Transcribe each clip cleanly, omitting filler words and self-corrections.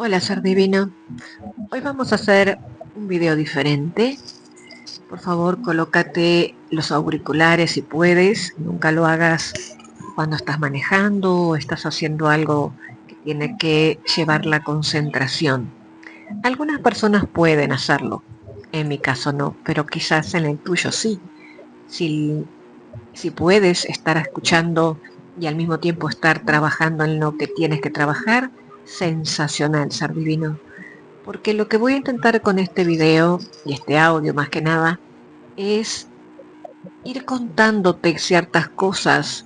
Hola, ser divino. Hoy vamos a hacer un video diferente. Por favor, colócate los auriculares si puedes. Nunca lo hagas cuando estás manejando o estás haciendo algo que tiene que llevar la concentración. Algunas personas pueden hacerlo. En mi caso no, pero quizás en el tuyo sí. Si puedes estar escuchando y al mismo tiempo estar trabajando en lo que tienes que trabajar, sensacional, ser divino. Porque lo que voy a intentar con este video y este audio más que nada es ir contándote ciertas cosas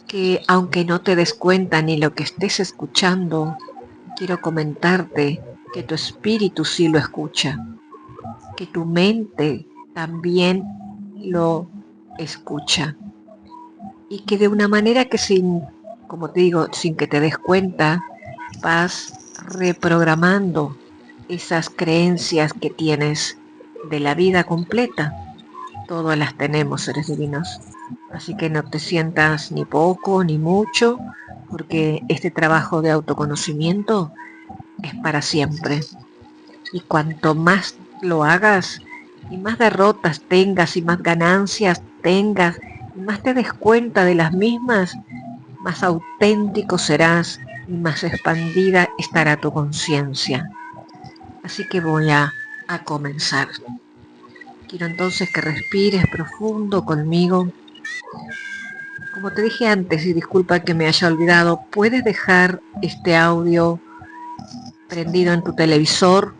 que, aunque no te des cuenta ni lo que estés escuchando, quiero comentarte que tu espíritu sí lo escucha, que tu mente también lo escucha y que de una manera que como te digo, sin que te des cuenta, vas reprogramando esas creencias que tienes de la vida completa. Todas las tenemos, seres divinos. Así que no te sientas ni poco ni mucho, porque este trabajo de autoconocimiento es para siempre. Y cuanto más lo hagas, y más derrotas tengas, y más ganancias tengas, y más te des cuenta de las mismas, más auténtico serás y más expandida estará tu conciencia. Así que voy a comenzar. Quiero entonces que respires profundo conmigo. Como te dije antes, y disculpa que me haya olvidado, puedes dejar este audio prendido en tu televisor,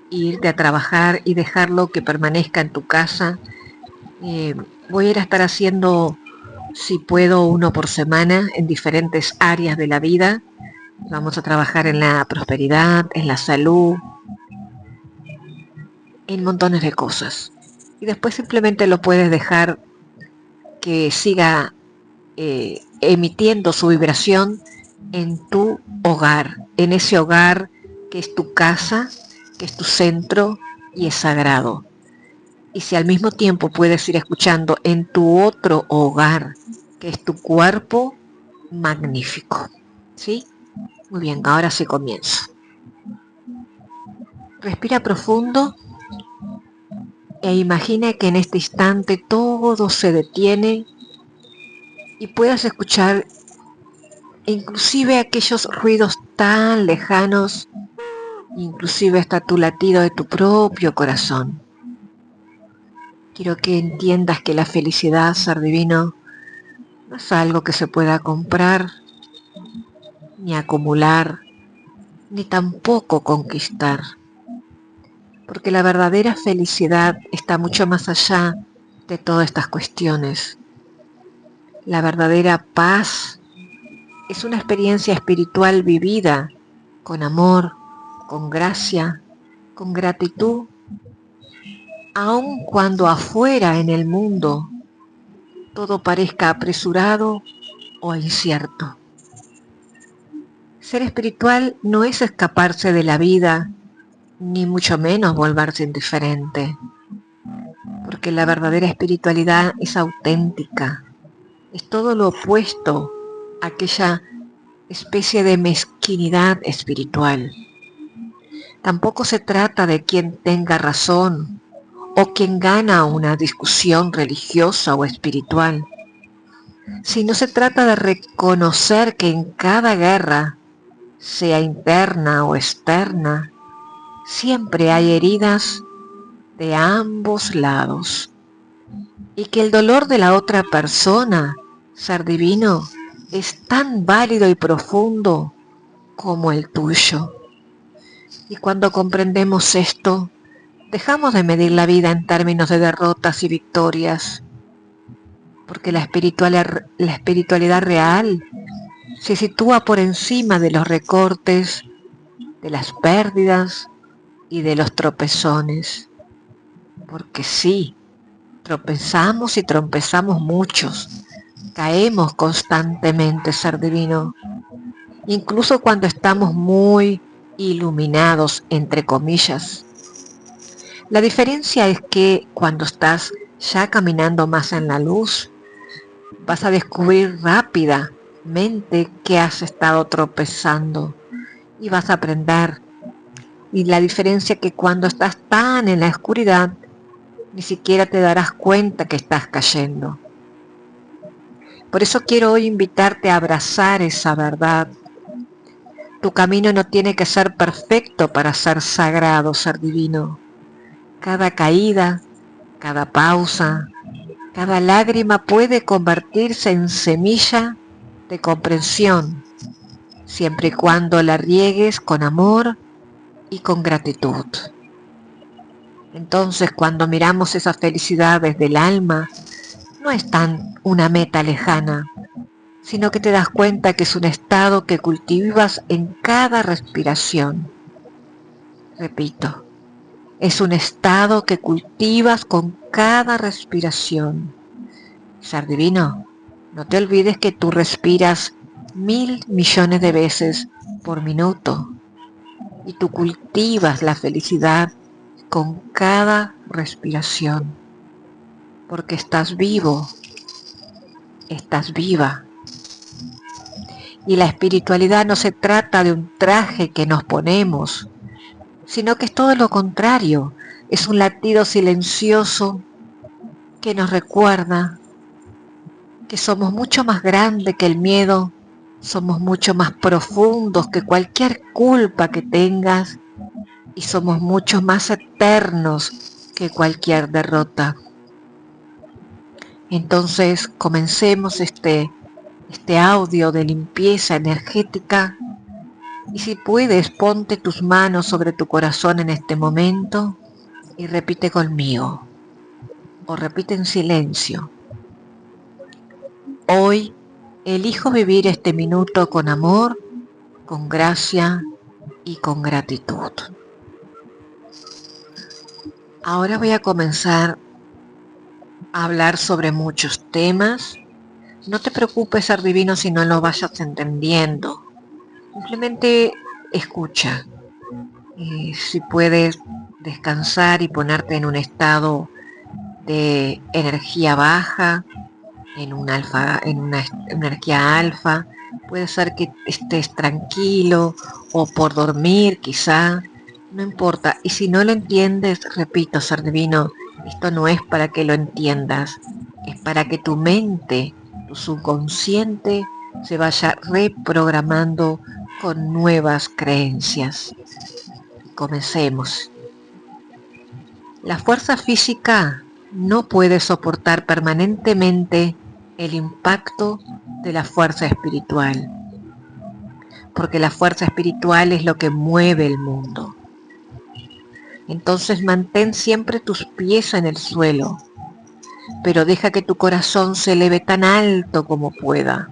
irte a trabajar y dejarlo que permanezca en tu casa. Voy a ir a estar haciendo, si puedo, uno por semana en diferentes áreas de la vida. Vamos a trabajar en la prosperidad, en la salud, en montones de cosas. Y después simplemente lo puedes dejar que siga emitiendo su vibración en tu hogar, en ese hogar que es tu casa, que es tu centro y es sagrado. Y si al mismo tiempo puedes ir escuchando en tu otro hogar, que es tu cuerpo, magnífico. ¿Sí? Muy bien, ahora sí comienzo. Respira profundo e imagina que en este instante todo se detiene y puedas escuchar inclusive aquellos ruidos tan lejanos, inclusive hasta tu latido de tu propio corazón. Quiero que entiendas que la felicidad, ser divino, no es algo que se pueda comprar, ni acumular, ni tampoco conquistar. Porque la verdadera felicidad está mucho más allá de todas estas cuestiones. La verdadera paz es una experiencia espiritual vivida con amor, con gracia, con gratitud, aun cuando afuera en el mundo todo parezca apresurado o incierto. Ser espiritual no es escaparse de la vida, ni mucho menos volverse indiferente, porque la verdadera espiritualidad es auténtica, es todo lo opuesto a aquella especie de mezquinidad espiritual. Tampoco se trata de quien tenga razón o quien gana una discusión religiosa o espiritual, sino se trata de reconocer que en cada guerra, sea interna o externa, siempre hay heridas de ambos lados y que el dolor de la otra persona, ser divino, es tan válido y profundo como el tuyo. Y cuando comprendemos esto, dejamos de medir la vida en términos de derrotas y victorias, porque la espiritualidad real se sitúa por encima de los recortes, de las pérdidas y de los tropezones. Porque sí, tropezamos y tropezamos muchos, caemos constantemente, ser divino, incluso cuando estamos muy iluminados, entre comillas. La diferencia es que cuando estás ya caminando más en la luz, vas a descubrir rápidamente que has estado tropezando y vas a aprender. Y la diferencia es que cuando estás tan en la oscuridad, ni siquiera te darás cuenta que estás cayendo. Por eso quiero hoy invitarte a abrazar esa verdad. Tu camino no tiene que ser perfecto para ser sagrado, ser divino. Cada caída, cada pausa, cada lágrima puede convertirse en semilla de comprensión, siempre y cuando la riegues con amor y con gratitud. Entonces, cuando miramos esa felicidad desde el alma, no es tan una meta lejana, sino que te das cuenta que es un estado que cultivas en cada respiración. Repito, es un estado que cultivas con cada respiración. Ser divino, no te olvides que tú respiras 1.000.000.000 de veces por minuto y tú cultivas la felicidad con cada respiración, porque estás vivo, estás viva. Y la espiritualidad no se trata de un traje que nos ponemos, sino que es todo lo contrario, es un latido silencioso que nos recuerda que somos mucho más grandes que el miedo, somos mucho más profundos que cualquier culpa que tengas y somos mucho más eternos que cualquier derrota. Entonces comencemos este audio de limpieza energética y si puedes ponte tus manos sobre tu corazón en este momento y repite conmigo o repite en silencio. Hoy elijo vivir este minuto con amor, con gracia y con gratitud. Ahora voy a comenzar a hablar sobre muchos temas. No te preocupes, ser divino, si no lo vayas entendiendo. Simplemente escucha. Si puedes descansar y ponerte en un estado de energía baja, en una energía alfa, puede ser que estés tranquilo o por dormir quizá, no importa. Y si no lo entiendes, repito, ser divino, esto no es para que lo entiendas, es para que tu mente, tu subconsciente, se vaya reprogramando con nuevas creencias. Comencemos. La fuerza física no puede soportar permanentemente el impacto de la fuerza espiritual, porque la fuerza espiritual es lo que mueve el mundo. Entonces mantén siempre tus pies en el suelo, pero deja que tu corazón se eleve tan alto como pueda.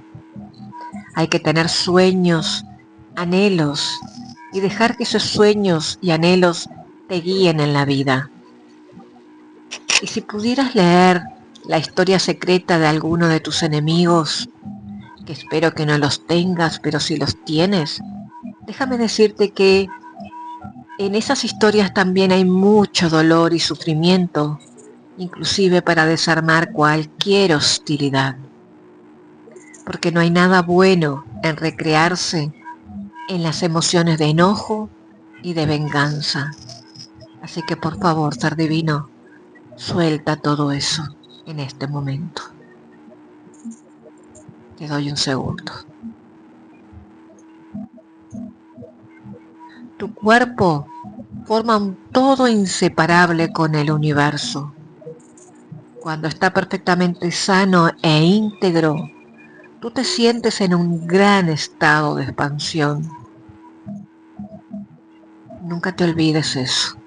Hay que tener sueños, anhelos, y dejar que esos sueños y anhelos te guíen en la vida. Y si pudieras leer la historia secreta de alguno de tus enemigos, que espero que no los tengas, pero si los tienes, déjame decirte que en esas historias también hay mucho dolor y sufrimiento, inclusive para desarmar cualquier hostilidad. Porque no hay nada bueno en recrearse en las emociones de enojo y de venganza. Así que por favor, ser divino, suelta todo eso en este momento. Te doy un segundo. Tu cuerpo forma un todo inseparable con el universo. Cuando está perfectamente sano e íntegro, tú te sientes en un gran estado de expansión. Nunca te olvides eso.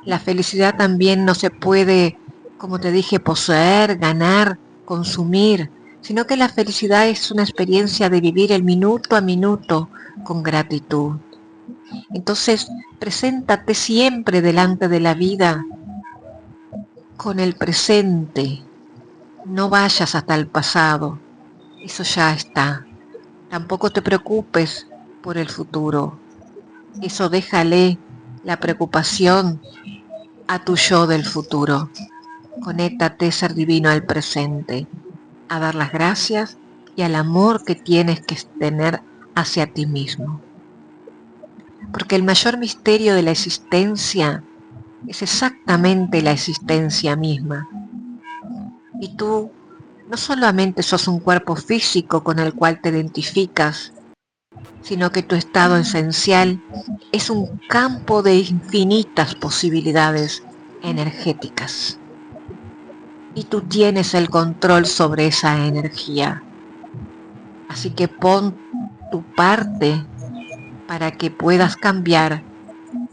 La felicidad también no se puede, como te dije, poseer, ganar, consumir, sino que la felicidad es una experiencia de vivir el minuto a minuto con gratitud. Entonces, preséntate siempre delante de la vida con el presente. No vayas hasta el pasado, eso ya está. Tampoco te preocupes por el futuro. Eso déjale la preocupación a tu yo del futuro. Conéctate, ser divino, al presente, a dar las gracias y al amor que tienes que tener hacia ti mismo. Porque el mayor misterio de la existencia es exactamente la existencia misma. Y tú no solamente sos un cuerpo físico con el cual te identificas, sino que tu estado esencial es un campo de infinitas posibilidades energéticas. Y tú tienes el control sobre esa energía. Así que pon tu parte para que puedas cambiar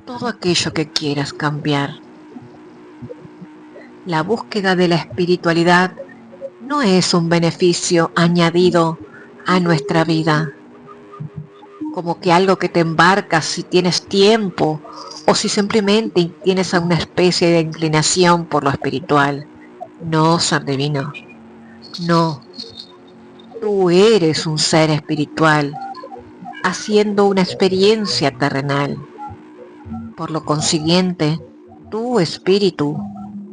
todo aquello que quieras cambiar. La búsqueda de la espiritualidad no es un beneficio añadido a nuestra vida, como que algo que te embarcas si tienes tiempo o si simplemente tienes una especie de inclinación por lo espiritual. No, ser divino, no. Tú eres un ser espiritual haciendo una experiencia terrenal. Por lo consiguiente, tu espíritu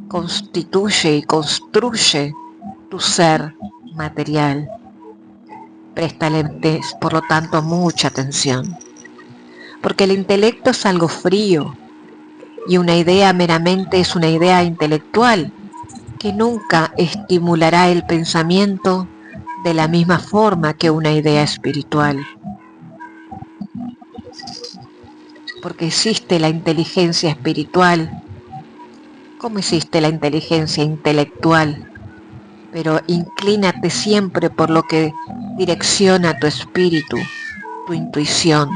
constituye y construye tu ser material. Préstale, por lo tanto, mucha atención, porque el intelecto es algo frío y una idea meramente es una idea intelectual que nunca estimulará el pensamiento de la misma forma que una idea espiritual. Porque existe la inteligencia espiritual, como existe la inteligencia intelectual, pero inclínate siempre por lo que direcciona tu espíritu, tu intuición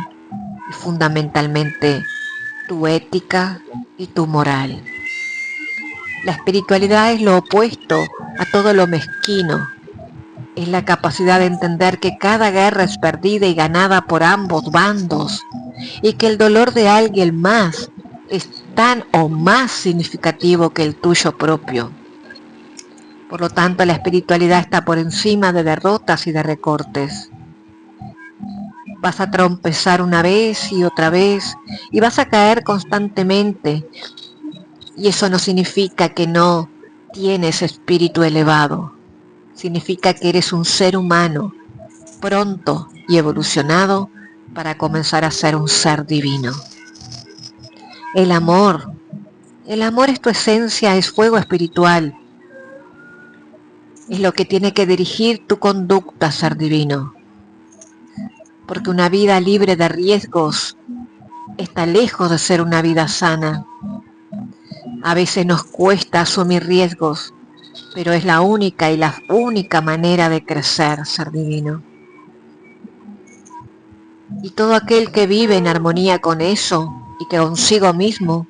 y fundamentalmente tu ética y tu moral. La espiritualidad es lo opuesto a todo lo mezquino. Es la capacidad de entender que cada guerra es perdida y ganada por ambos bandos y que el dolor de alguien más es tan o más significativo que el tuyo propio. Por lo tanto, la espiritualidad está por encima de derrotas y de recortes. Vas a tropezar una vez y otra vez y vas a caer constantemente. Y eso no significa que no tienes espíritu elevado. Significa que eres un ser humano pronto y evolucionado para comenzar a ser un ser divino. El amor es tu esencia, es fuego espiritual. Es lo que tiene que dirigir tu conducta, ser divino. Porque una vida libre de riesgos está lejos de ser una vida sana. A veces nos cuesta asumir riesgos, pero es la única manera de crecer, ser divino. Y todo aquel que vive en armonía con eso y que consigo mismo,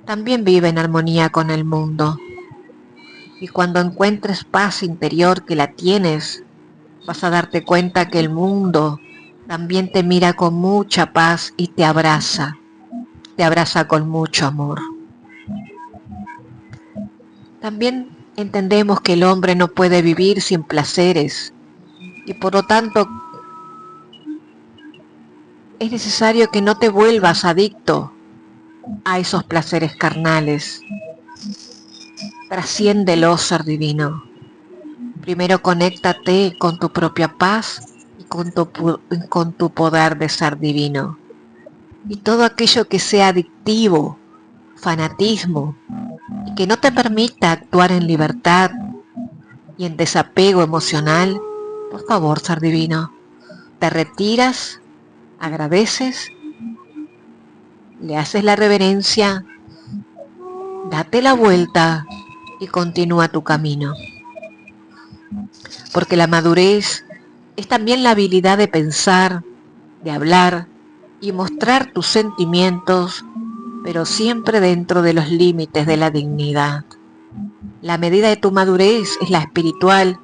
también vive en armonía con el mundo. Y cuando encuentres paz interior, que la tienes, vas a darte cuenta que el mundo también te mira con mucha paz y te abraza con mucho amor. También entendemos que el hombre no puede vivir sin placeres y por lo tanto es necesario que no te vuelvas adicto a esos placeres carnales. Trasciéndelo, ser divino. Primero conéctate con tu propia paz y con tu poder de ser divino. Y todo aquello que sea adictivo, fanatismo, y que no te permita actuar en libertad y en desapego emocional, por favor, ser divino, te retiras, agradeces, le haces la reverencia, date la vuelta y continúa tu camino. Porque la madurez es también la habilidad de pensar, de hablar y mostrar tus sentimientos, pero siempre dentro de los límites de la dignidad. La medida de tu madurez es lo espiritual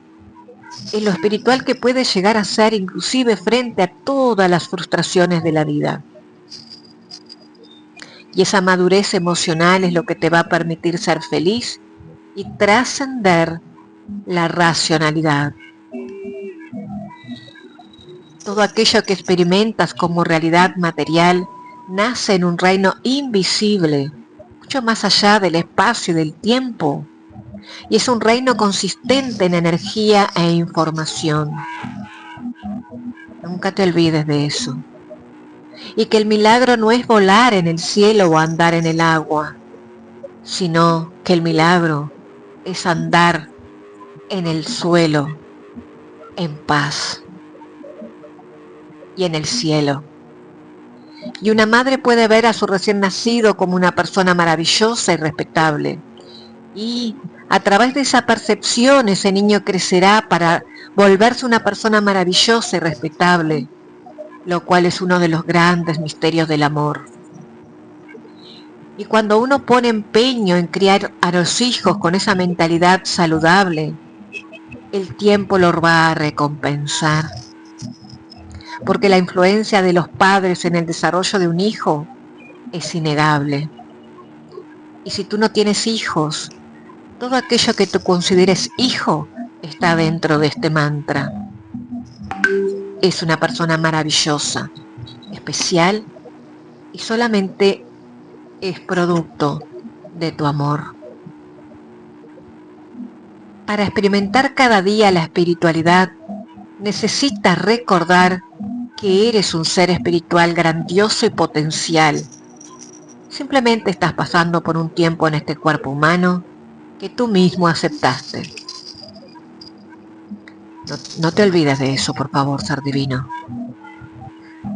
que puedes llegar a ser inclusive frente a todas las frustraciones de la vida. Y esa madurez emocional es lo que te va a permitir ser feliz y trascender la racionalidad. Todo aquello que experimentas como realidad material nace en un reino invisible, mucho más allá del espacio y del tiempo, y es un reino consistente en energía e información. Nunca te olvides de eso. Y que el milagro no es volar en el cielo o andar en el agua, sino que el milagro es andar en el suelo, en paz y en el cielo. Y una madre puede ver a su recién nacido como una persona maravillosa y respetable. Y a través de esa percepción ese niño crecerá para volverse una persona maravillosa y respetable, lo cual es uno de los grandes misterios del amor. Y cuando uno pone empeño en criar a los hijos con esa mentalidad saludable, el tiempo los va a recompensar. Porque la influencia de los padres en el desarrollo de un hijo es innegable. Y si tú no tienes hijos, todo aquello que tú consideres hijo está dentro de este mantra. Es una persona maravillosa, especial y solamente es producto de tu amor. Para experimentar cada día la espiritualidad, necesitas recordar que eres un ser espiritual grandioso y potencial. Simplemente estás pasando por un tiempo en este cuerpo humano que tú mismo aceptaste. No te olvides de eso, por favor, ser divino.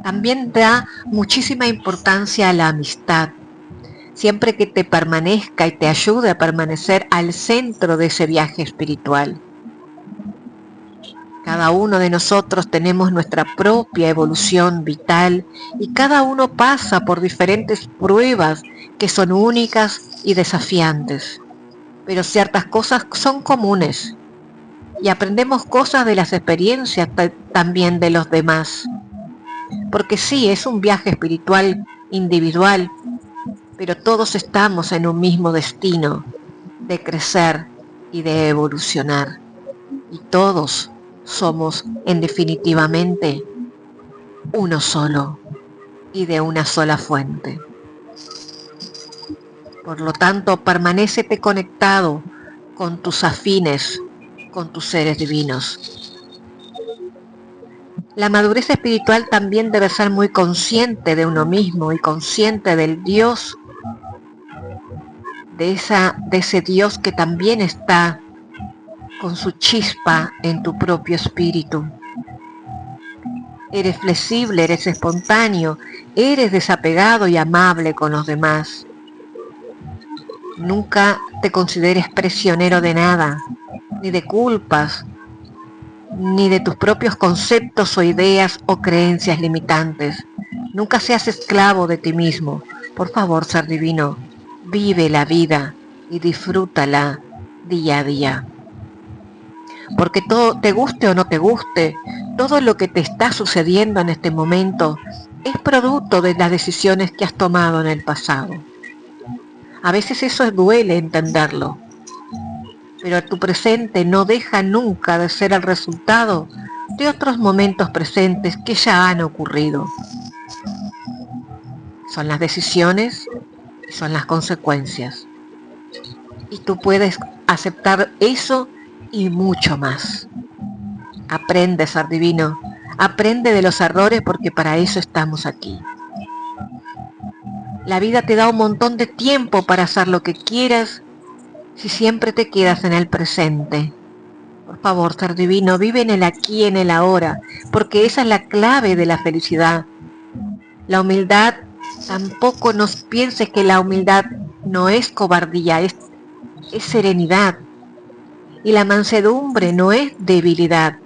También da muchísima importancia a la amistad, siempre que te permanezca y te ayude a permanecer al centro de ese viaje espiritual. Cada uno de nosotros tenemos nuestra propia evolución vital y cada uno pasa por diferentes pruebas que son únicas y desafiantes. Pero ciertas cosas son comunes y aprendemos cosas de las experiencias también de los demás. Porque sí, es un viaje espiritual individual, pero todos estamos en un mismo destino de crecer y de evolucionar. Y todos somos, en definitivamente, uno solo y de una sola fuente. Por lo tanto, permanécete conectado con tus afines, con tus seres divinos. La madurez espiritual también debe ser muy consciente de uno mismo y consciente del Dios, de ese Dios que también está con su chispa en tu propio espíritu. Eres flexible, eres espontáneo, eres desapegado y amable con los demás. Nunca te consideres prisionero de nada, ni de culpas, ni de tus propios conceptos o ideas o creencias limitantes. Nunca seas esclavo de ti mismo. Por favor, ser divino, vive la vida y disfrútala día a día. Porque todo, te guste o no te guste, todo lo que te está sucediendo en este momento es producto de las decisiones que has tomado en el pasado. A veces eso duele entenderlo, pero tu presente no deja nunca de ser el resultado de otros momentos presentes que ya han ocurrido. Son las decisiones y son las consecuencias. Y tú puedes aceptar eso y mucho más. Aprende, ser divino. Aprende de los errores porque para eso estamos aquí. La vida te da un montón de tiempo para hacer lo que quieras si siempre te quedas en el presente. Por favor, ser divino, vive en el aquí y en el ahora, porque esa es la clave de la felicidad. La humildad, tampoco nos pienses que la humildad no es cobardía, es serenidad. Y la mansedumbre no es debilidad.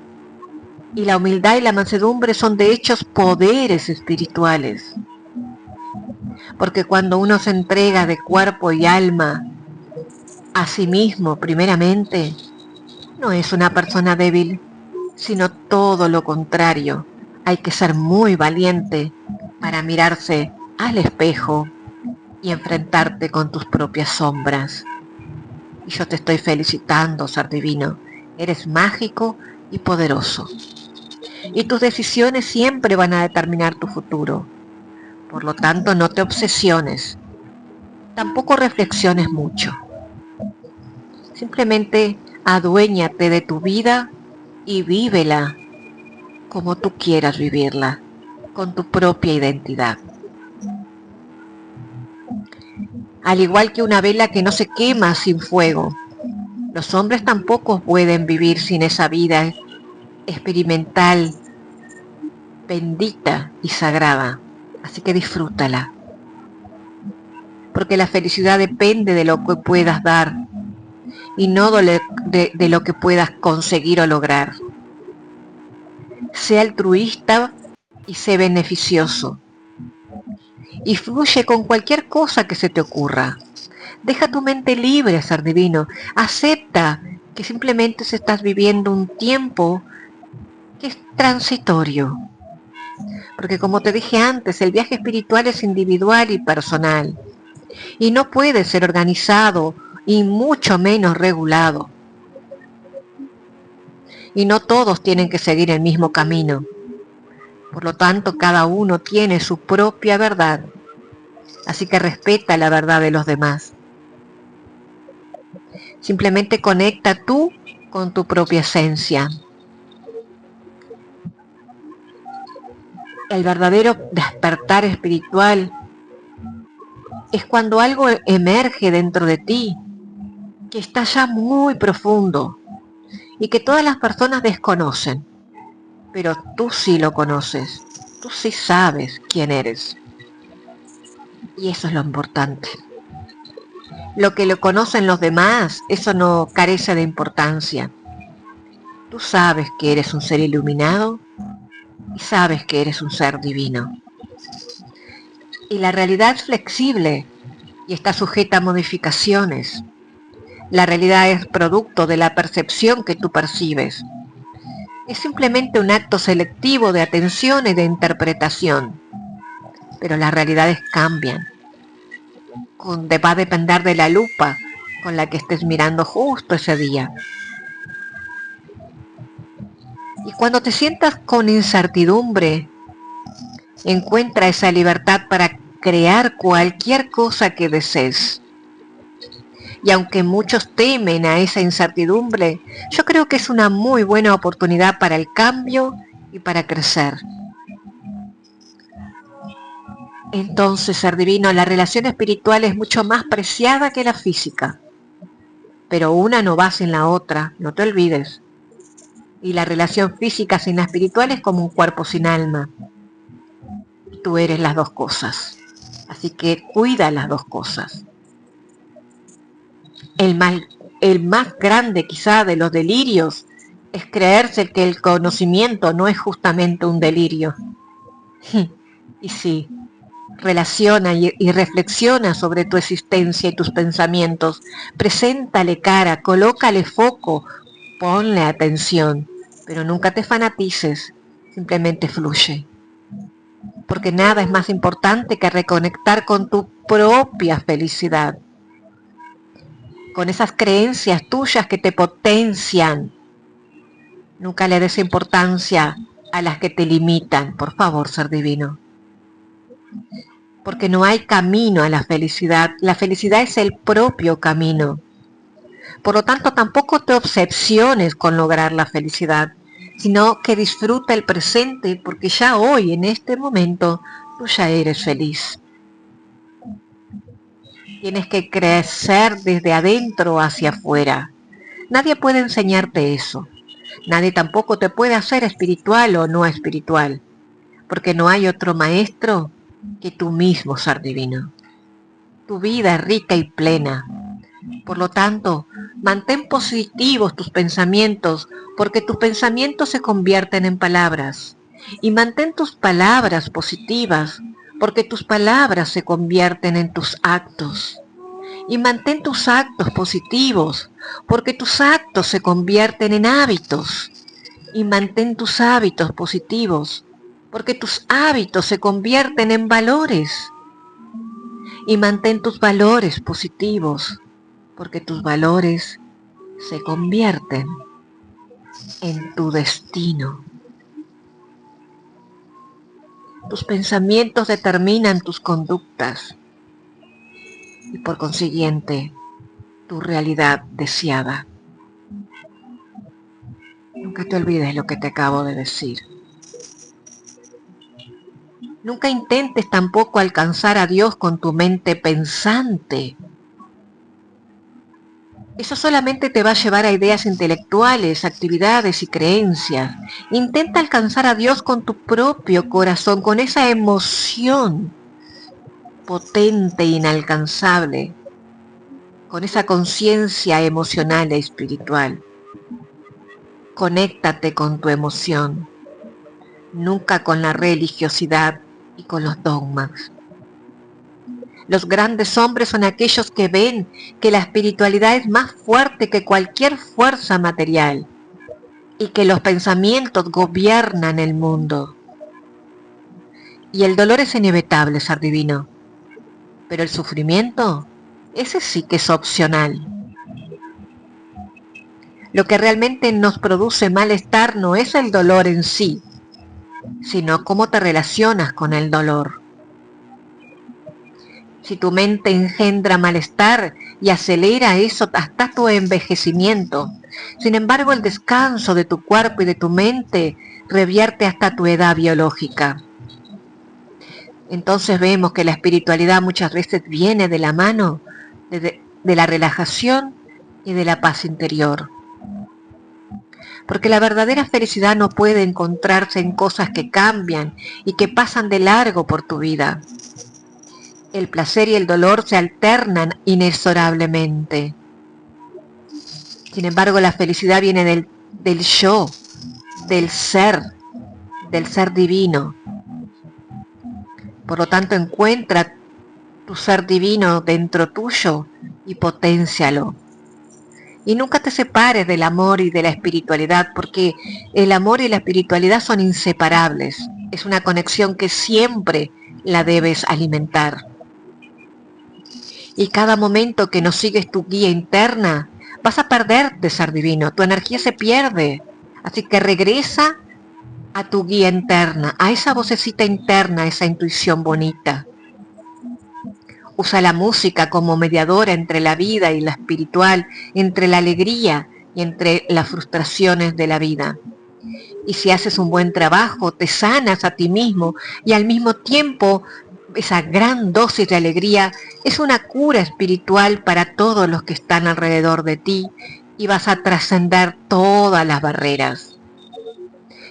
Y la humildad y la mansedumbre son de hechos poderes espirituales. Porque cuando uno se entrega de cuerpo y alma a sí mismo primeramente, no es una persona débil, sino todo lo contrario. Hay que ser muy valiente para mirarse al espejo y enfrentarte con tus propias sombras. Y yo te estoy felicitando, ser divino. Eres mágico y poderoso. Y tus decisiones siempre van a determinar tu futuro. Por lo tanto, no te obsesiones. Tampoco reflexiones mucho. Simplemente aduéñate de tu vida y vívela. como tú quieras vivirla, con tu propia identidad. Al igual que una vela que no se quema sin fuego, los hombres tampoco pueden vivir sin esa vida experimental, bendita y sagrada. Así que disfrútala. Porque la felicidad depende de lo que puedas dar y no de lo que puedas conseguir o lograr. Sé altruista y sé beneficioso. Y fluye con cualquier cosa que se te ocurra. Deja tu mente libre, ser divino. Acepta que simplemente se estás viviendo un tiempo que es transitorio. Porque como te dije antes, el viaje espiritual es individual y personal. Y no puede ser organizado y mucho menos regulado. Y no todos tienen que seguir el mismo camino. Por lo tanto, cada uno tiene su propia verdad. Así que respeta la verdad de los demás. Simplemente conecta tú con tu propia esencia. El verdadero despertar espiritual es cuando algo emerge dentro de ti, que está ya muy profundo y que todas las personas desconocen, pero tú sí lo conoces, tú sí sabes quién eres. Y eso es lo importante. Lo que lo conocen los demás, eso no carece de importancia. Tú sabes que eres un ser iluminado y sabes que eres un ser divino. Y la realidad es flexible y está sujeta a modificaciones. La realidad es producto de la percepción que tú percibes. Es simplemente un acto selectivo de atención y de interpretación. Pero las realidades cambian. Va a depender de la lupa con la que estés mirando justo ese día. Y cuando te sientas con incertidumbre, encuentra esa libertad para crear cualquier cosa que desees. Y aunque muchos temen a esa incertidumbre, yo creo que es una muy buena oportunidad para el cambio y para crecer. Entonces, ser divino, la relación espiritual es mucho más preciada que la física. Pero una no va sin la otra, no te olvides. Y la relación física sin la espiritual es como un cuerpo sin alma. Tú eres las dos cosas. Así que cuida las dos cosas. El más grande quizá de los delirios es creerse que el conocimiento no es justamente un delirio. Y sí, relaciona y reflexiona sobre tu existencia y tus pensamientos. Preséntale cara, colócale foco, ponle atención, pero nunca te fanatices, simplemente fluye. Porque nada es más importante que reconectar con tu propia felicidad, con esas creencias tuyas que te potencian. Nunca le des importancia a las que te limitan, por favor, ser divino. Porque no hay camino a la felicidad es el propio camino. Por lo tanto, tampoco te obsesiones con lograr la felicidad, sino que disfruta el presente, porque ya hoy, en este momento, tú ya eres feliz. Tienes que crecer desde adentro hacia afuera. Nadie puede enseñarte eso. Nadie tampoco te puede hacer espiritual o no espiritual, porque no hay otro maestro que tú mismo, ser divino. Tu vida es rica y plena. Por lo tanto, mantén positivos tus pensamientos, porque tus pensamientos se convierten en palabras. Y mantén tus palabras positivas, porque tus palabras se convierten en tus actos. Y mantén tus actos positivos, porque tus actos se convierten en hábitos. Y mantén tus hábitos positivos, porque tus hábitos se convierten en valores. Y mantén tus valores positivos, porque tus valores se convierten en tu destino. Tus pensamientos determinan tus conductas y por consiguiente tu realidad deseada. Nunca te olvides lo que te acabo de decir. Nunca intentes tampoco alcanzar a Dios con tu mente pensante. Eso solamente te va a llevar a ideas intelectuales, actividades y creencias. Intenta alcanzar a Dios con tu propio corazón, con esa emoción potente e inalcanzable, con esa conciencia emocional e espiritual. Conéctate con tu emoción, nunca con la religiosidad y con los dogmas. Los grandes hombres son aquellos que ven que la espiritualidad es más fuerte que cualquier fuerza material y que los pensamientos gobiernan el mundo. Y el dolor es inevitable, ser divino, pero el sufrimiento, ese sí que es opcional. Lo que realmente nos produce malestar no es el dolor en sí, sino cómo te relacionas con el dolor. Si tu mente engendra malestar y acelera eso hasta tu envejecimiento, sin embargo el descanso de tu cuerpo y de tu mente revierte hasta tu edad biológica. Entonces vemos que la espiritualidad muchas veces viene de la mano de la relajación y de la paz interior. Porque la verdadera felicidad no puede encontrarse en cosas que cambian y que pasan de largo por tu vida. El placer y el dolor se alternan inexorablemente. Sin embargo, la felicidad viene del yo, del ser divino. Por lo tanto, encuentra tu ser divino dentro tuyo y poténcialo. Y nunca te separes del amor y de la espiritualidad, porque el amor y la espiritualidad son inseparables. Es una conexión que siempre la debes alimentar. Y cada momento que no sigues tu guía interna, vas a perderte, ser divino. Tu energía se pierde. Así que regresa a tu guía interna, a esa vocecita interna, esa intuición bonita. Usa la música como mediadora entre la vida y la espiritual, entre la alegría y entre las frustraciones de la vida. Y si haces un buen trabajo, te sanas a ti mismo y al mismo tiempo esa gran dosis de alegría es una cura espiritual para todos los que están alrededor de ti y vas a trascender todas las barreras.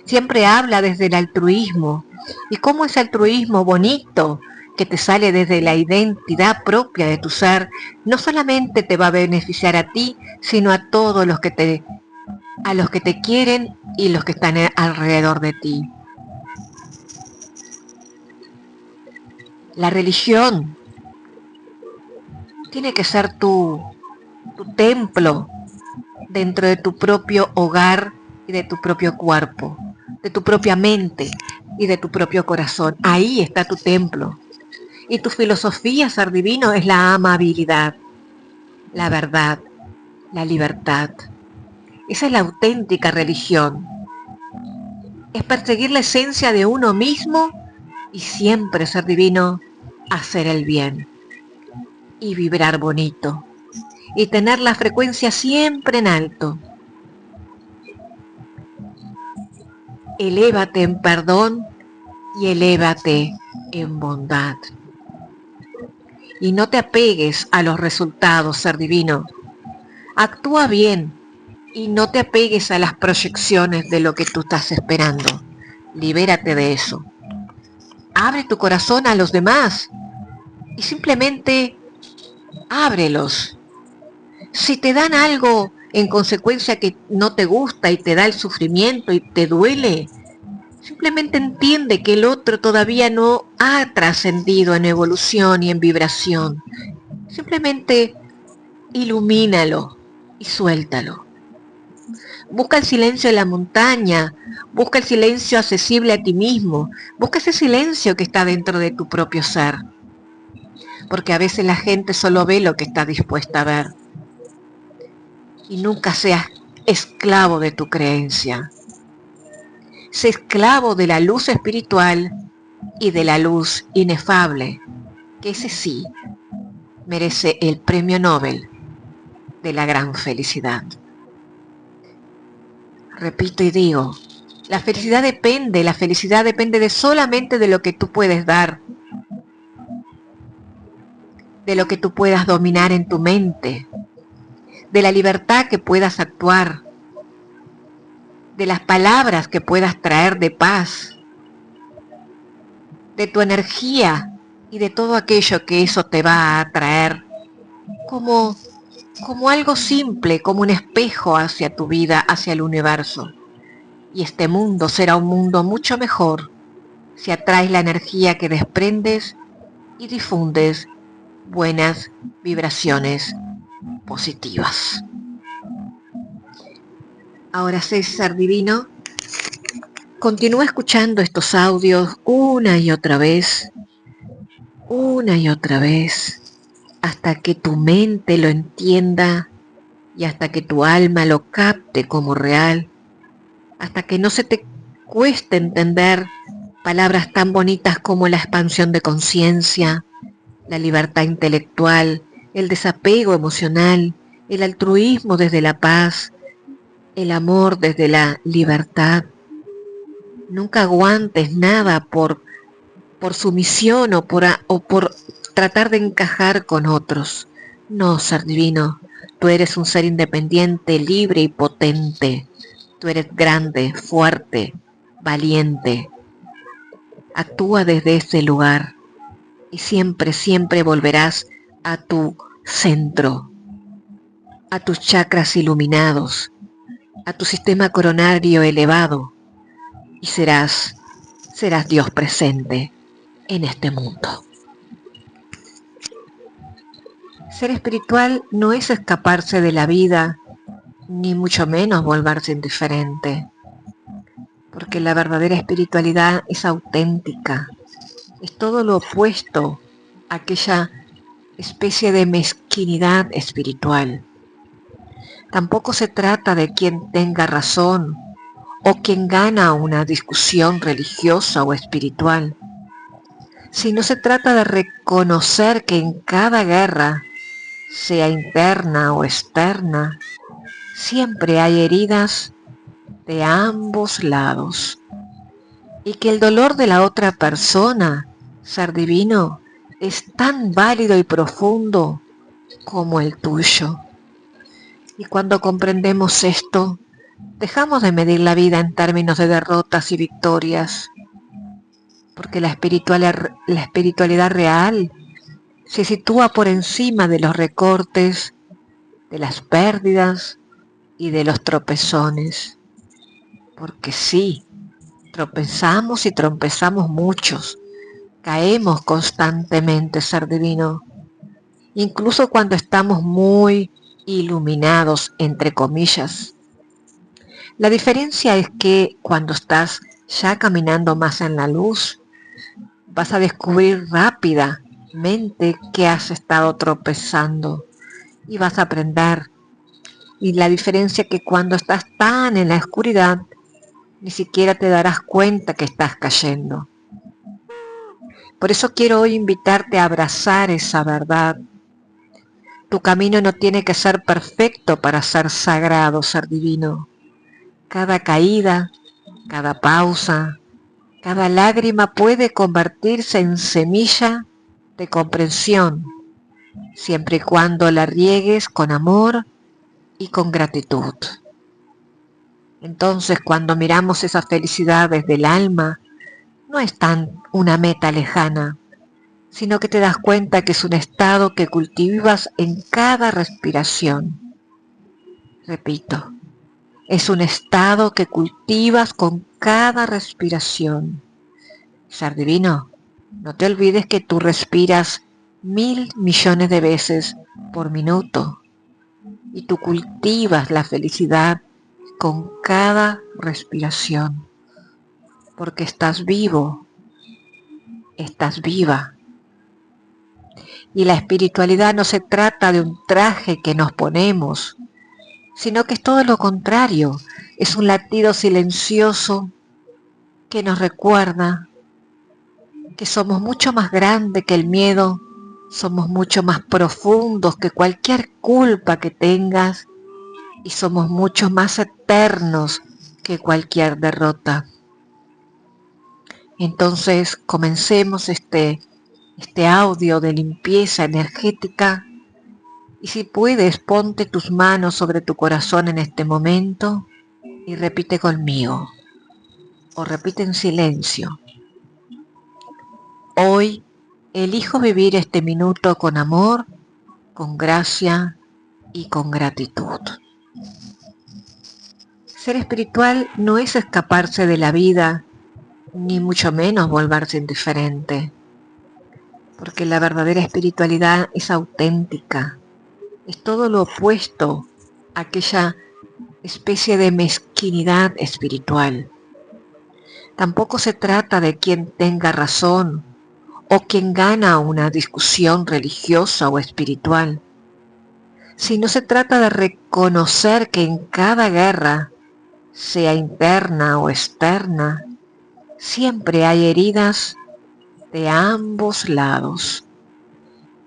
Siempre habla desde el altruismo. ¿Y cómo es altruismo bonito? Que te sale desde la identidad propia de tu ser, no solamente te va a beneficiar a ti, sino a todos los que te quieren y los que están alrededor de ti. La religión tiene que ser tu templo dentro de tu propio hogar y de tu propio cuerpo, de tu propia mente y de tu propio corazón. Ahí está tu templo. Y tu filosofía, ser divino, es la amabilidad, la verdad, la libertad. Esa es la auténtica religión. Es perseguir la esencia de uno mismo y siempre, ser divino, hacer el bien y vibrar bonito y tener la frecuencia siempre en alto. Elévate en perdón y elévate en bondad. Y no te apegues a los resultados, ser divino. Actúa bien y no te apegues a las proyecciones de lo que tú estás esperando. Libérate de eso. Abre tu corazón a los demás y simplemente ábrelos. Si te dan algo en consecuencia que no te gusta y te da el sufrimiento y te duele, simplemente entiende que el otro todavía no ha trascendido en evolución y en vibración. Simplemente ilumínalo y suéltalo. Busca el silencio en la montaña, busca el silencio accesible a ti mismo, busca ese silencio que está dentro de tu propio ser. Porque a veces la gente solo ve lo que está dispuesta a ver. Y nunca seas esclavo de tu creencia. Sé esclavo de la luz espiritual y de la luz inefable, que ese sí merece el premio Nobel de la gran felicidad. Repito y digo, La felicidad depende de solamente de lo que tú puedes dar, de lo que tú puedas dominar en tu mente, de la libertad que puedas actuar, de las palabras que puedas traer de paz, de tu energía y de todo aquello que eso te va a traer como, como algo simple, como un espejo hacia tu vida, hacia el universo. Y este mundo será un mundo mucho mejor si atraes la energía que desprendes y difundes buenas vibraciones positivas. Ahora, César Divino, continúa escuchando estos audios una y otra vez, hasta que tu mente lo entienda y hasta que tu alma lo capte como real, hasta que no se te cueste entender palabras tan bonitas como la expansión de conciencia, la libertad intelectual, el desapego emocional, el altruismo desde la paz, el amor desde la libertad. Nunca aguantes nada por sumisión o por tratar de encajar con otros. No, ser divino, tú eres un ser independiente, libre y potente. Tú eres grande, fuerte, valiente. Actúa desde ese lugar y siempre, siempre volverás a tu centro, a tus chakras iluminados, a tu sistema coronario elevado y serás Dios presente en este mundo. Ser espiritual no es escaparse de la vida, ni mucho menos volverse indiferente, porque la verdadera espiritualidad es auténtica, es todo lo opuesto a aquella especie de mezquinidad espiritual. Tampoco se trata de quien tenga razón o quien gana una discusión religiosa o espiritual, sino se trata de reconocer que en cada guerra, sea interna o externa, siempre hay heridas de ambos lados y que el dolor de la otra persona, ser divino, es tan válido y profundo como el tuyo. Y cuando comprendemos esto, dejamos de medir la vida en términos de derrotas y victorias, porque la espiritualidad real se sitúa por encima de los recortes, de las pérdidas y de los tropezones. Porque sí, tropezamos y trompezamos muchos, caemos constantemente, ser divino, incluso cuando estamos muy iluminados, entre comillas. La diferencia es que cuando estás ya caminando más en la luz, vas a descubrir rápidamente que has estado tropezando y vas a aprender. Y la diferencia es que cuando estás tan en la oscuridad, ni siquiera te darás cuenta que estás cayendo. Por eso quiero hoy invitarte a abrazar esa verdad. Tu camino no tiene que ser perfecto para ser sagrado, ser divino. Cada caída, cada pausa, cada lágrima puede convertirse en semilla de comprensión, siempre y cuando la riegues con amor y con gratitud. Entonces, cuando miramos esa felicidad desde el alma, no es tan una meta lejana, sino que te das cuenta que es un estado que cultivas en cada respiración. Repito, es un estado que cultivas con cada respiración. Ser divino, no te olvides que tú respiras 1.000 millones de veces por minuto y tú cultivas la felicidad con cada respiración, porque estás vivo, estás viva. Y la espiritualidad no se trata de un traje que nos ponemos, sino que es todo lo contrario, es un latido silencioso que nos recuerda que somos mucho más grandes que el miedo, somos mucho más profundos que cualquier culpa que tengas y somos mucho más eternos que cualquier derrota. Entonces comencemos este audio de limpieza energética, y si puedes ponte tus manos sobre tu corazón en este momento y repite conmigo, o repite en silencio. Hoy elijo vivir este minuto con amor, con gracia y con gratitud. Ser espiritual no es escaparse de la vida, ni mucho menos volverse indiferente, porque la verdadera espiritualidad es auténtica, es todo lo opuesto a aquella especie de mezquinidad espiritual. Tampoco se trata de quien tenga razón o quien gana una discusión religiosa o espiritual, sino se trata de reconocer que en cada guerra, sea interna o externa, siempre hay heridas de ambos lados,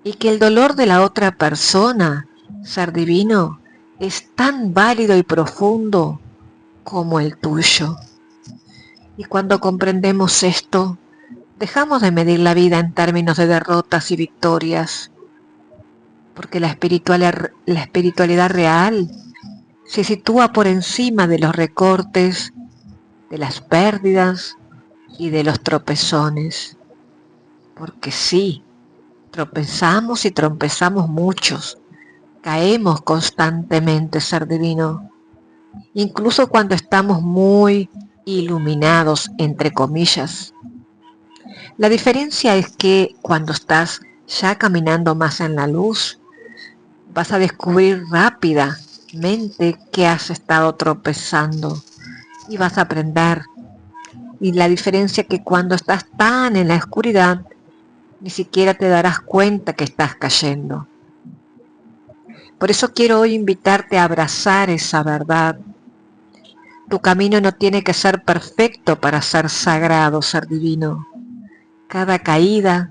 y que el dolor de la otra persona, ser divino, es tan válido y profundo como el tuyo. Y cuando comprendemos esto, dejamos de medir la vida en términos de derrotas y victorias, porque la espiritualidad real se sitúa por encima de los recortes, de las pérdidas y de los tropezones. Porque sí, tropezamos y tropezamos muchos, caemos constantemente, ser divino, incluso cuando estamos muy iluminados, entre comillas. La diferencia es que cuando estás ya caminando más en la luz, vas a descubrir rápidamente que has estado tropezando y vas a aprender. Y la diferencia es que cuando estás tan en la oscuridad, ni siquiera te darás cuenta que estás cayendo. Por eso quiero hoy invitarte a abrazar esa verdad. Tu camino no tiene que ser perfecto para ser sagrado, ser divino. Cada caída,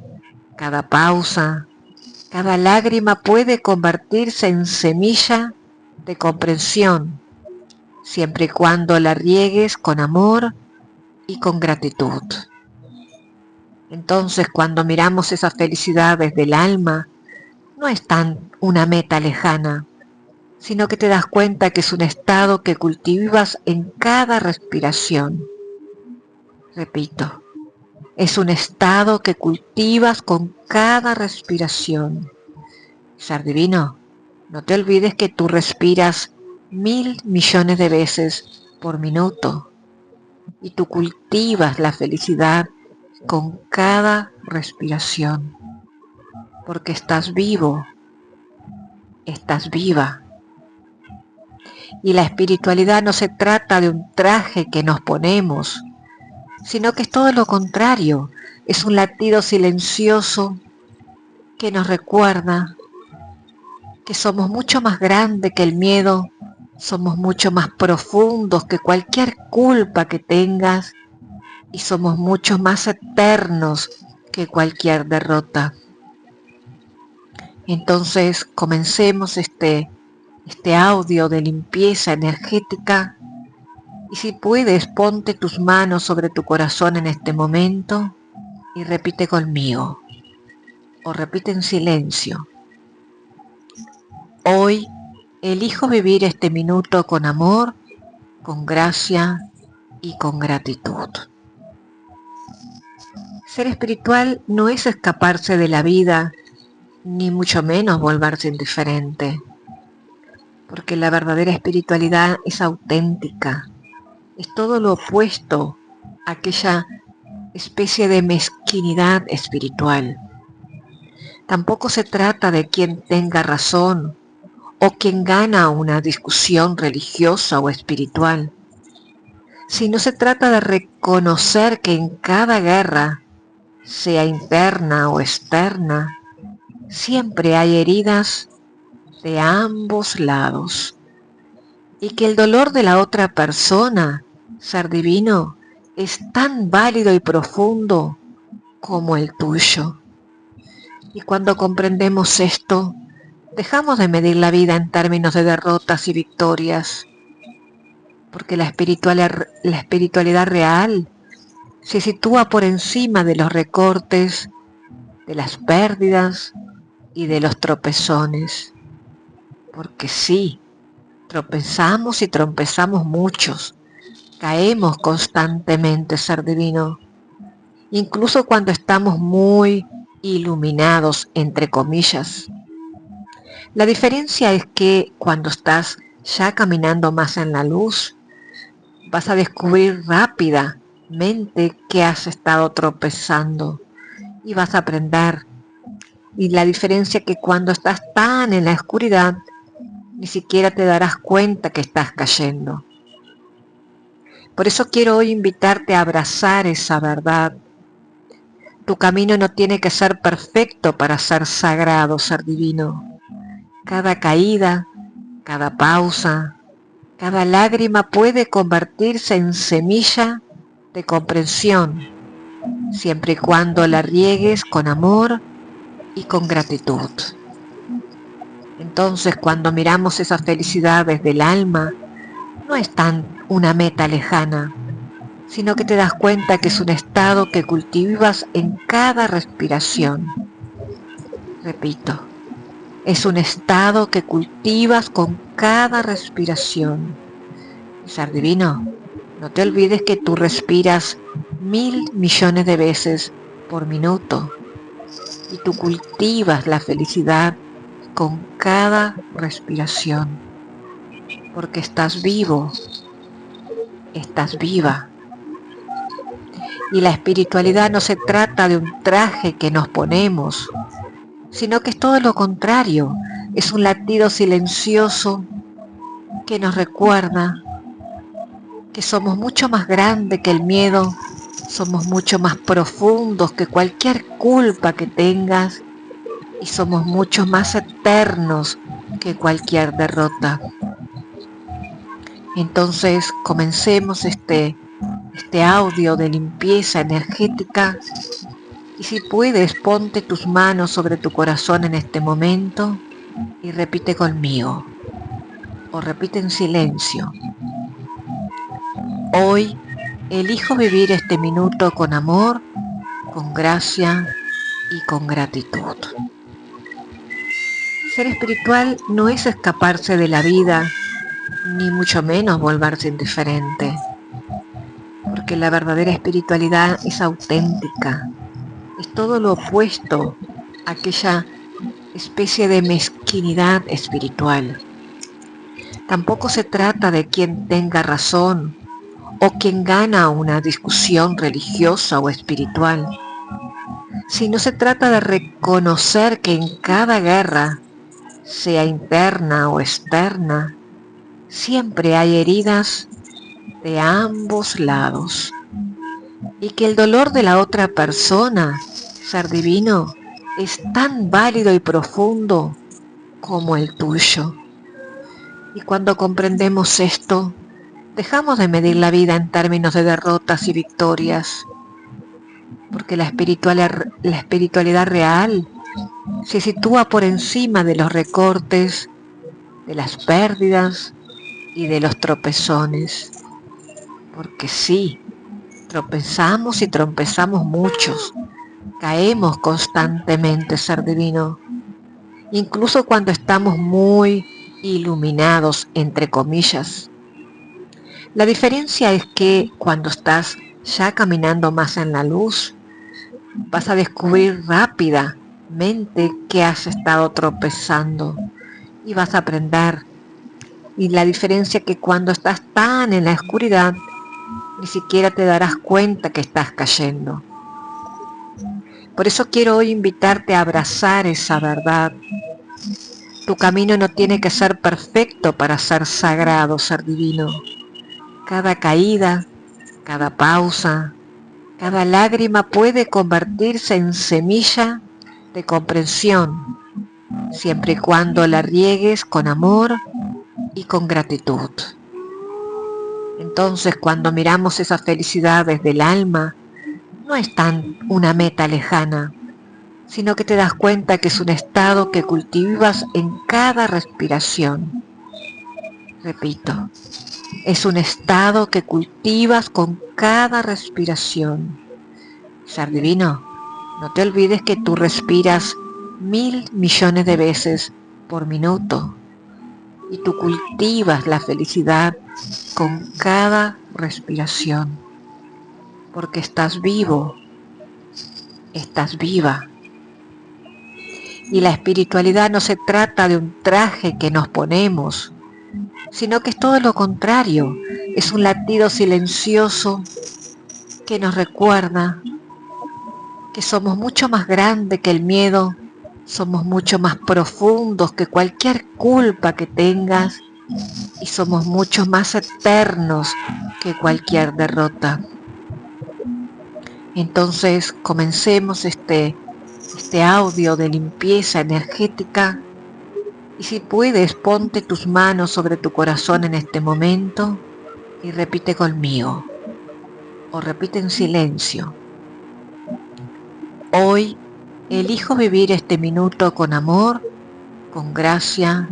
cada pausa, cada lágrima puede convertirse en semilla de comprensión, siempre y cuando la riegues con amor y con gratitud. Entonces, cuando miramos esa felicidad desde el alma, no es tan una meta lejana, sino que te das cuenta que es un estado que cultivas en cada respiración. Repito, es un estado que cultivas con cada respiración. Ser divino, no te olvides que tú respiras 1.000 millones de veces por minuto y tú cultivas la felicidad con cada respiración, porque estás vivo, estás viva. Y la espiritualidad no se trata de un traje que nos ponemos, sino que es todo lo contrario, es un latido silencioso que nos recuerda que somos mucho más grandes que el miedo, somos mucho más profundos que cualquier culpa que tengas y somos mucho más eternos que cualquier derrota. Entonces comencemos este audio de limpieza energética, y si puedes ponte tus manos sobre tu corazón en este momento y repite conmigo, o repite en silencio. Hoy elijo vivir este minuto con amor, con gracia y con gratitud. Ser espiritual no es escaparse de la vida, ni mucho menos volverse indiferente, porque la verdadera espiritualidad es auténtica, es todo lo opuesto a aquella especie de mezquinidad espiritual. Tampoco se trata de quien tenga razón o quien gana una discusión religiosa o espiritual, sino se trata de reconocer que en cada guerra, sea interna o externa, siempre hay heridas de ambos lados, y que el dolor de la otra persona, ser divino, es tan válido y profundo como el tuyo. Y cuando comprendemos esto, dejamos de medir la vida en términos de derrotas y victorias, porque la espiritualidad real se sitúa por encima de los recortes, de las pérdidas y de los tropezones. Porque sí, tropezamos y tropezamos muchos, caemos constantemente, ser divino, incluso cuando estamos muy iluminados, entre comillas. La diferencia es que cuando estás ya caminando más en la luz, vas a descubrir rápidamente que has estado tropezando y vas a aprender. Y la diferencia es que cuando estás tan en la oscuridad, ni siquiera te darás cuenta que estás cayendo. Por eso quiero hoy invitarte a abrazar esa verdad. Tu camino no tiene que ser perfecto para ser sagrado, ser divino. Cada caída, cada pausa, cada lágrima puede convertirse en semilla de comprensión, siempre y cuando la riegues con amor y con gratitud. Entonces, cuando miramos esa felicidad desde el alma, no es tan una meta lejana, sino que te das cuenta que es un estado que cultivas en cada respiración. Repito, es un estado que cultivas con cada respiración. Ser divino, no te olvides que tú respiras 1.000 millones de veces por minuto y tú cultivas la felicidad con cada respiración, porque estás vivo, estás viva. Y la espiritualidad no se trata de un traje que nos ponemos, sino que es todo lo contrario, es un latido silencioso que nos recuerda que somos mucho más grandes que el miedo, somos mucho más profundos que cualquier culpa que tengas y somos mucho más eternos que cualquier derrota. Entonces comencemos este audio de limpieza energética y si puedes ponte tus manos sobre tu corazón en este momento y repite conmigo o repite en silencio. Hoy elijo vivir este minuto con amor, con gracia y con gratitud. Ser espiritual no es escaparse de la vida, ni mucho menos volverse indiferente, porque la verdadera espiritualidad es auténtica, es todo lo opuesto a aquella especie de mezquinidad espiritual. Tampoco se trata de quien tenga razón o quien gana una discusión religiosa o espiritual, sino se trata de reconocer que en cada guerra, sea interna o externa, siempre hay heridas de ambos lados y que el dolor de la otra persona, ser divino, es tan válido y profundo como el tuyo. Y cuando comprendemos esto, dejamos de medir la vida en términos de derrotas y victorias, porque la espiritualidad real se sitúa por encima de los recortes, de las pérdidas y de los tropezones. Porque sí, tropezamos y tropezamos muchos, caemos constantemente, ser divino, incluso cuando estamos muy iluminados, entre comillas. La diferencia es que cuando estás ya caminando más en la luz, vas a descubrir rápidamente que has estado tropezando y vas a aprender. Y la diferencia es que cuando estás tan en la oscuridad, ni siquiera te darás cuenta que estás cayendo. Por eso quiero hoy invitarte a abrazar esa verdad. Tu camino no tiene que ser perfecto para ser sagrado, ser divino. Cada caída, cada pausa, cada lágrima puede convertirse en semilla de comprensión, siempre y cuando la riegues con amor y con gratitud. Entonces, cuando miramos esa felicidad desde el alma, no es tan una meta lejana, sino que te das cuenta que es un estado que cultivas en cada respiración. Repito, Es un estado que cultivas con cada respiración. Ser divino, no te olvides que tú respiras 1.000.000.000 de veces por minuto y tú cultivas la felicidad con cada respiración, porque estás vivo, estás viva. Y la espiritualidad no se trata de un traje que nos ponemos, sino que es todo lo contrario, es un latido silencioso que nos recuerda que somos mucho más grandes que el miedo, somos mucho más profundos que cualquier culpa que tengas y somos mucho más eternos que cualquier derrota. Entonces comencemos este audio de limpieza energética y si puedes ponte tus manos sobre tu corazón en este momento y repite conmigo o repite en silencio. Hoy elijo vivir este minuto con amor, con gracia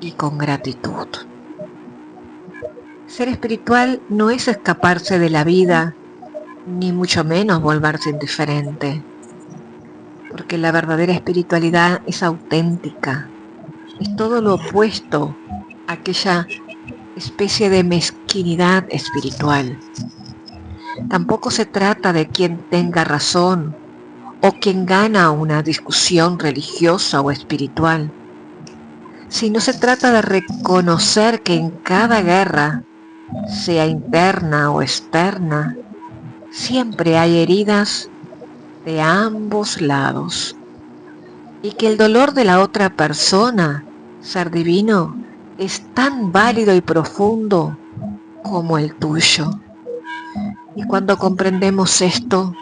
y con gratitud. Ser espiritual no es escaparse de la vida, ni mucho menos volverse indiferente, porque la verdadera espiritualidad es auténtica, es todo lo opuesto a aquella especie de mezquinidad espiritual. Tampoco se trata de quien tenga razón o quien gana una discusión religiosa o espiritual, sino se trata de reconocer que en cada guerra, sea interna o externa, siempre hay heridas de ambos lados y que el dolor de la otra persona, ser divino, es tan válido y profundo como el tuyo. Y cuando comprendemos esto,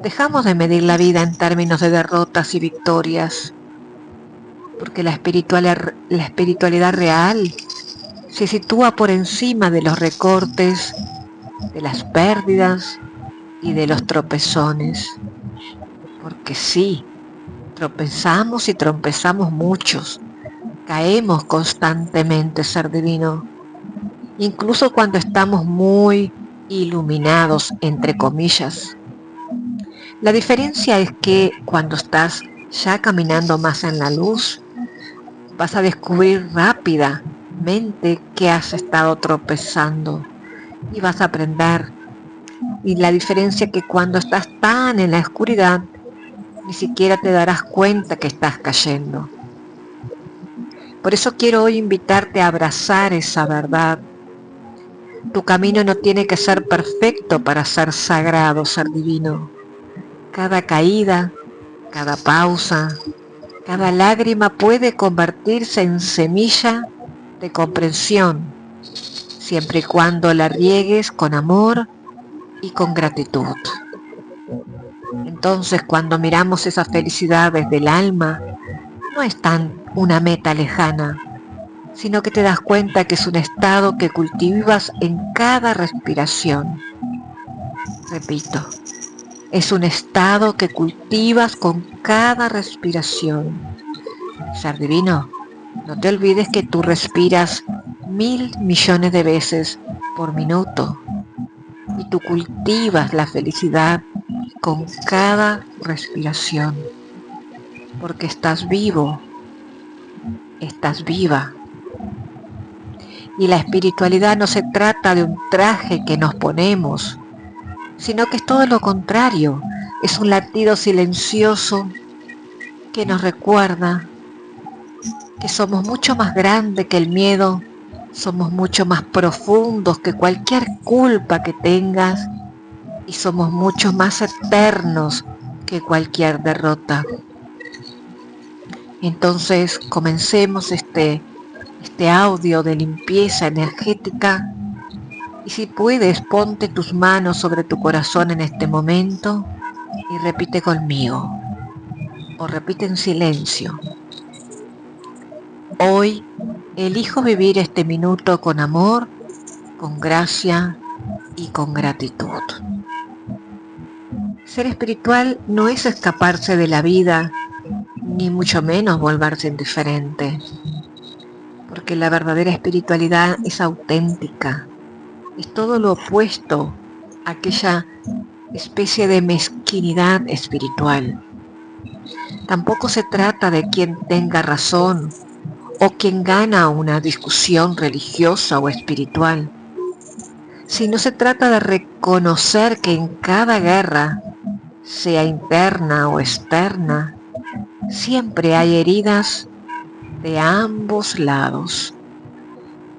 dejamos de medir la vida en términos de derrotas y victorias, porque la espiritualidad real se sitúa por encima de los recortes, de las pérdidas y de los tropezones. Porque sí, tropezamos y tropezamos muchos, caemos constantemente, ser divino, incluso cuando estamos muy iluminados, entre comillas. La diferencia es que cuando estás ya caminando más en la luz, vas a descubrir rápidamente que has estado tropezando y vas a aprender. Y la diferencia es que cuando estás tan en la oscuridad, ni siquiera te darás cuenta que estás cayendo. Por eso quiero hoy invitarte a abrazar esa verdad. Tu camino no tiene que ser perfecto para ser sagrado, ser divino. Cada caída, cada pausa, cada lágrima puede convertirse en semilla de comprensión, siempre y cuando la riegues con amor y con gratitud. Entonces, cuando miramos esa felicidad desde el alma, no es tan una meta lejana, sino que te das cuenta que es un estado que cultivas en cada respiración. Repito, es un estado que cultivas con cada respiración. Ser divino, no te olvides que tú respiras 1.000.000.000 de veces por minuto y tú cultivas la felicidad con cada respiración, porque estás vivo, estás viva. Y la espiritualidad no se trata de un traje que nos ponemos, sino que es todo lo contrario, es un latido silencioso que nos recuerda que somos mucho más grandes que el miedo, somos mucho más profundos que cualquier culpa que tengas y somos mucho más eternos que cualquier derrota. Entonces comencemos este audio de limpieza energética y si puedes ponte tus manos sobre tu corazón en este momento y repite conmigo o repite en silencio. Hoy elijo vivir este minuto con amor, con gracia y con gratitud. Ser espiritual no es escaparse de la vida, ni mucho menos volverse indiferente, porque la verdadera espiritualidad es auténtica, es todo lo opuesto a aquella especie de mezquinidad espiritual. Tampoco se trata de quien tenga razón o quien gana una discusión religiosa o espiritual, sino se trata de reconocer que en cada guerra, sea interna o externa, siempre hay heridas de ambos lados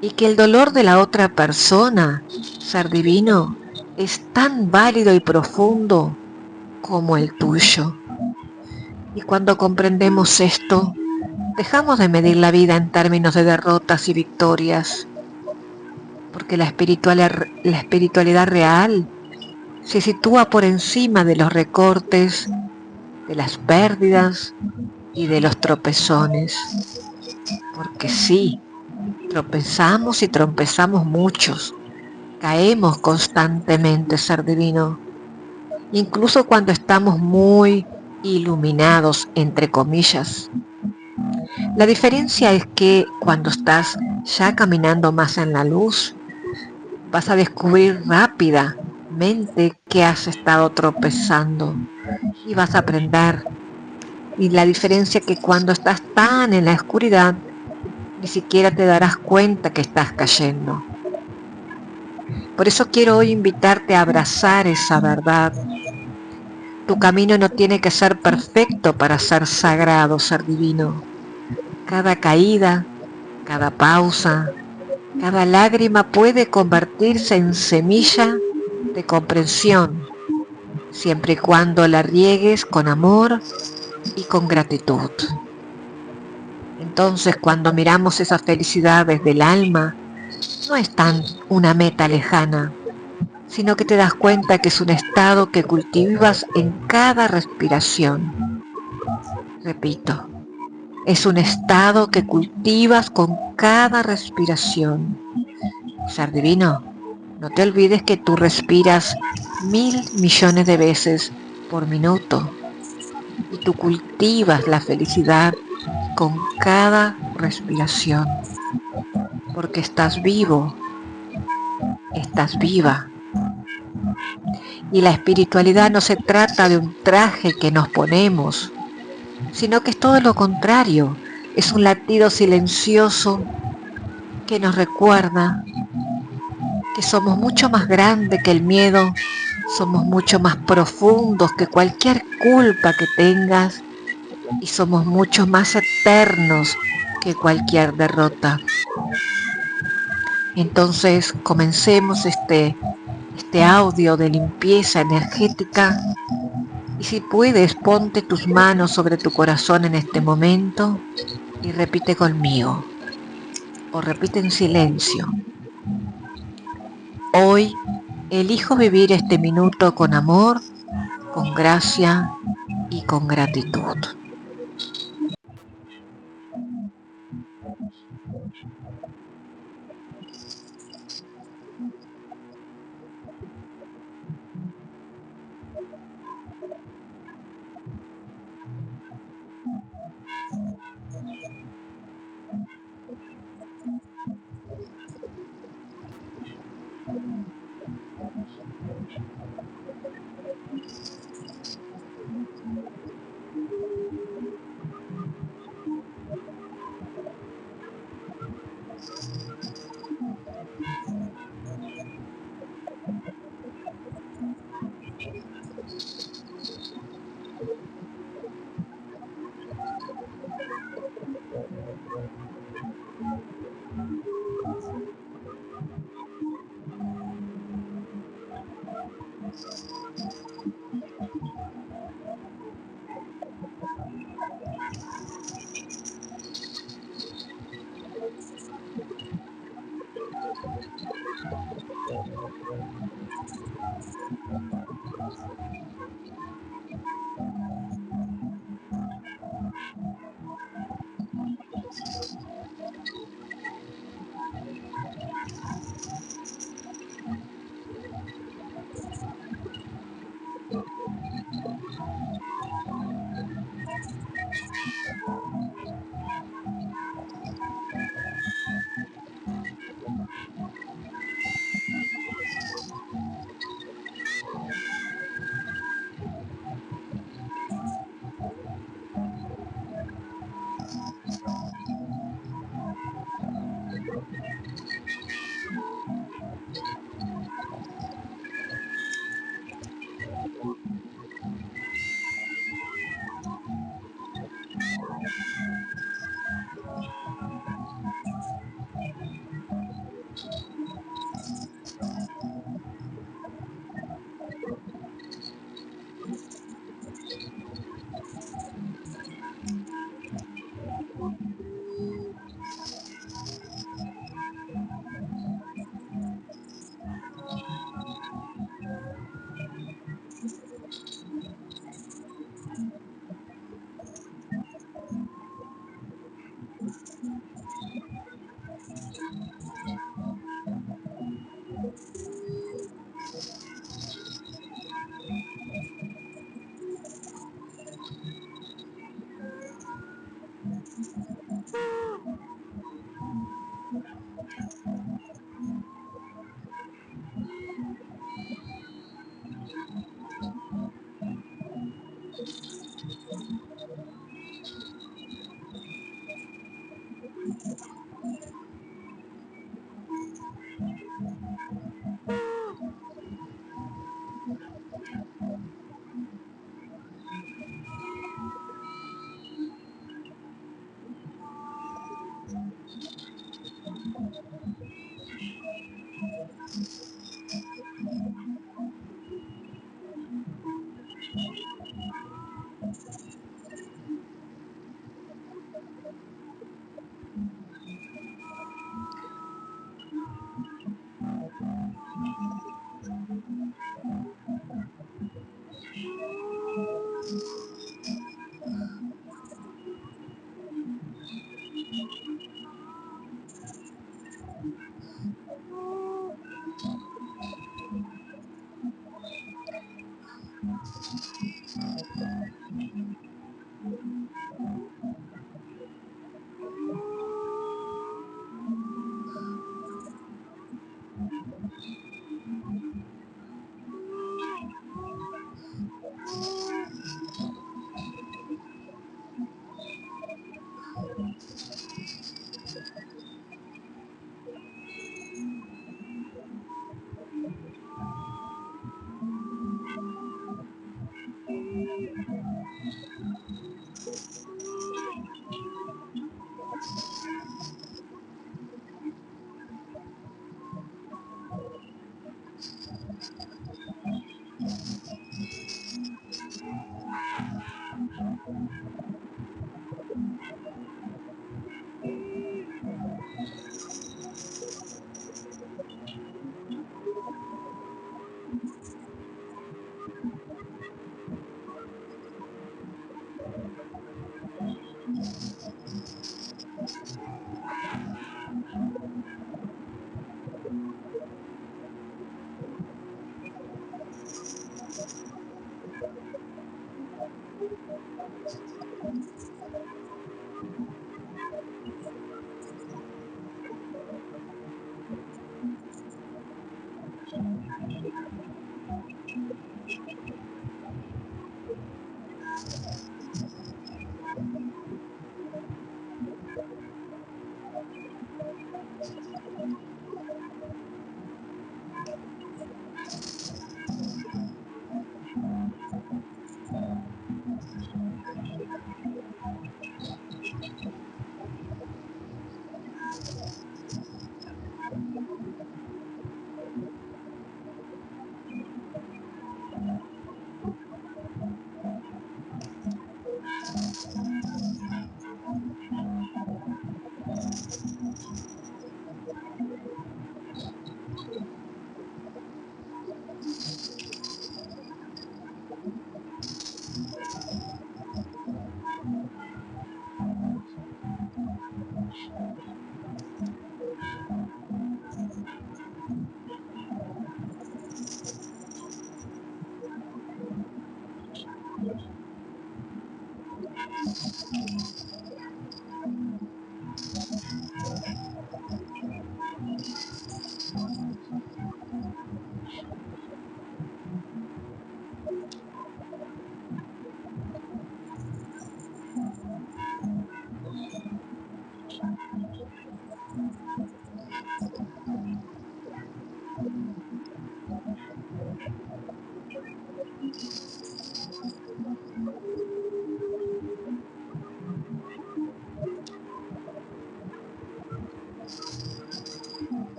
y que el dolor de la otra persona, ser divino, es tan válido y profundo como el tuyo. Y cuando comprendemos esto, dejamos de medir la vida en términos de derrotas y victorias, porque la espiritualidad real se sitúa por encima de los recortes, de las pérdidas y de los tropezones. Porque sí, tropezamos y tropezamos muchos, caemos constantemente, ser divino, incluso cuando estamos muy iluminados, entre comillas. La diferencia es que cuando estás ya caminando más en la luz, vas a descubrir rápidamente que has estado tropezando y vas a aprender. Y la diferencia es que cuando estás tan en la oscuridad, ni siquiera te darás cuenta que estás cayendo. Por eso quiero hoy invitarte a abrazar esa verdad. Tu camino no tiene que ser perfecto para ser sagrado, ser divino. Cada caída, cada pausa, cada lágrima puede convertirse en semilla de comprensión, siempre y cuando la riegues con amor y con gratitud. Entonces, cuando miramos esa felicidad desde el alma, no es tan una meta lejana, sino que te das cuenta que es un estado que cultivas en cada respiración. Repito, es un estado que cultivas con cada respiración. Ser divino, no te olvides que tú respiras 1.000 millones de veces por minuto y tú cultivas la felicidad con cada respiración, porque estás vivo, estás viva. Y la espiritualidad no se trata de un traje que nos ponemos, sino que es todo lo contrario, es un latido silencioso que nos recuerda que somos mucho más grandes que el miedo, somos mucho más profundos que cualquier culpa que tengas y somos mucho más eternos que cualquier derrota. Entonces comencemos este audio de limpieza energética y si puedes ponte tus manos sobre tu corazón en este momento y repite conmigo o repite en silencio. Hoy elijo vivir este minuto con amor, con gracia y con gratitud.